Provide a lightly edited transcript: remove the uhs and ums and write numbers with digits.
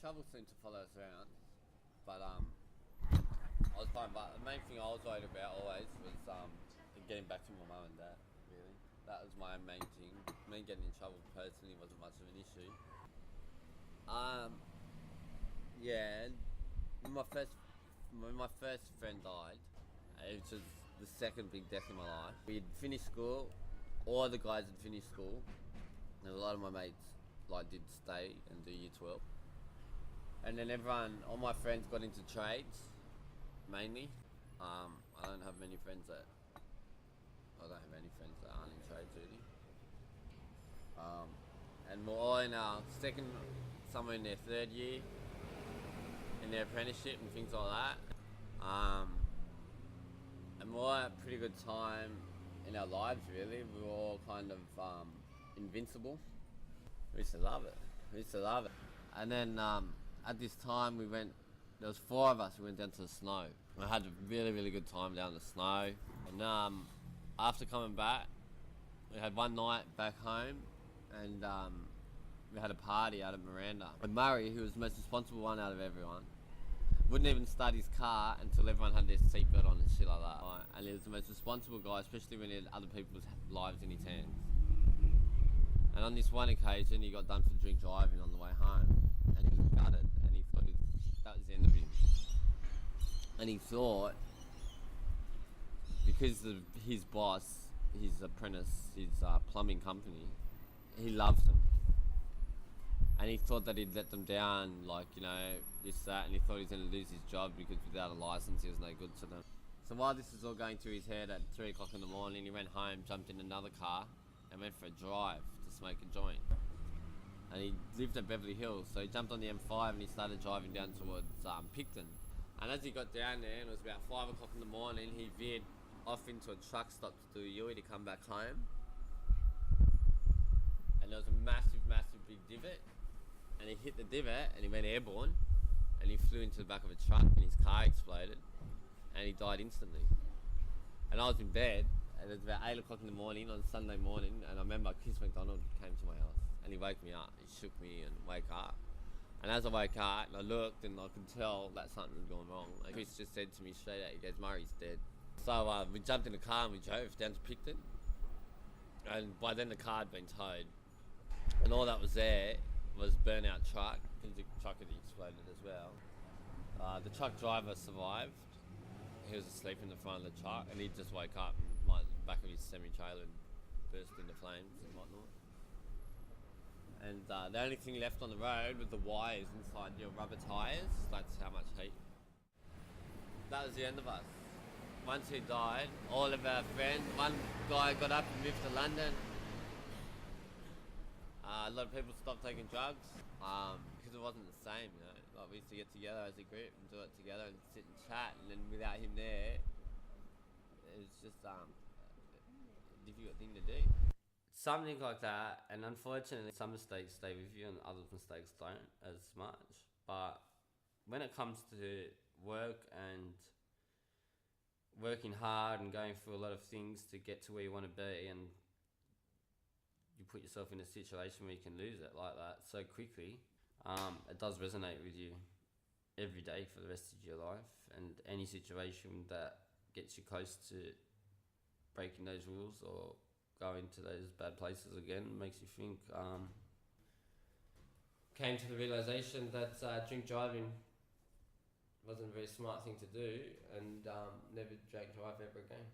Trouble seemed to follow us around, but I was fine. But the main thing I was worried about always was getting back to my mum and dad. Really, that was my main thing. Me getting in trouble personally wasn't much of an issue. Yeah, when my first friend died, it was the second big death in my life. We had finished school. All the guys had finished school. And a lot of my mates did stay and do year 12. And then all my friends got into trades, mainly. I don't have any friends that aren't in trades really. And we're all in our somewhere in their third year, in their apprenticeship and things like that. And we're all at a pretty good time in our lives really. We were all kind of invincible. We used to love it. And then at this time there was 4 of us, we went down to the snow. We had a really, really good time down the snow. And after coming back, we had one night back home and we had a party out at Miranda. And Murray, who was the most responsible one out of everyone, wouldn't even start his car until everyone had their seatbelt on and shit like that. Right? And he was the most responsible guy, especially when he had other people's lives in his hands. And on this one occasion, he got done for drink driving on the way home, and he was gutted, and he thought that was the end of him. And he thought, because of his boss, his apprentice, his plumbing company, he loves them. And he thought that he'd let them down, this, that, and he thought he was going to lose his job because without a license he was no good to them. So while this was all going through his head at 3 o'clock in the morning, he went home, jumped in another car, and went for a drive to smoke a joint. And he lived at Beverly Hills, so he jumped on the M5 and he started driving down towards Picton. And as he got down there, and it was about 5 o'clock in the morning, he veered off into a truck stop to do a U to come back home. And there was a massive, massive big divot. And he hit the divot and he went airborne and he flew into the back of a truck and his car exploded and he died instantly. And I was in bed and it was about 8 o'clock in the morning on Sunday morning, and I remember Chris McDonald came to my house and he woke me up. He shook me and woke up. And as I woke up and I looked and I could tell that something was going wrong. And Chris just said to me straight out, he goes, "Murray's dead." So we jumped in the car and we drove down to Picton. And by then the car had been towed. And all that was there was burnout truck, because the truck had exploded as well. The truck driver survived. He was asleep in the front of the truck and he just woke up and the back of his semi-trailer burst into flames and whatnot. And the only thing left on the road was the wires inside your rubber tyres. That's how much heat. That was the end of us. Once he died, all of our friends, one guy got up and moved to London. A lot of people stopped taking drugs because it wasn't the same, we used to get together as a group and do it together and sit and chat, and then without him there, it was just a difficult thing to do. Something like that, and unfortunately some mistakes stay with you and other mistakes don't as much. But when it comes to work and working hard and going through a lot of things to get to where you want to be, and you put yourself in a situation where you can lose it like that so quickly, it does resonate with you every day for the rest of your life. And any situation that gets you close to breaking those rules or going to those bad places again makes you think. Came to the realisation that drink driving wasn't a very smart thing to do, and never drank drive ever again.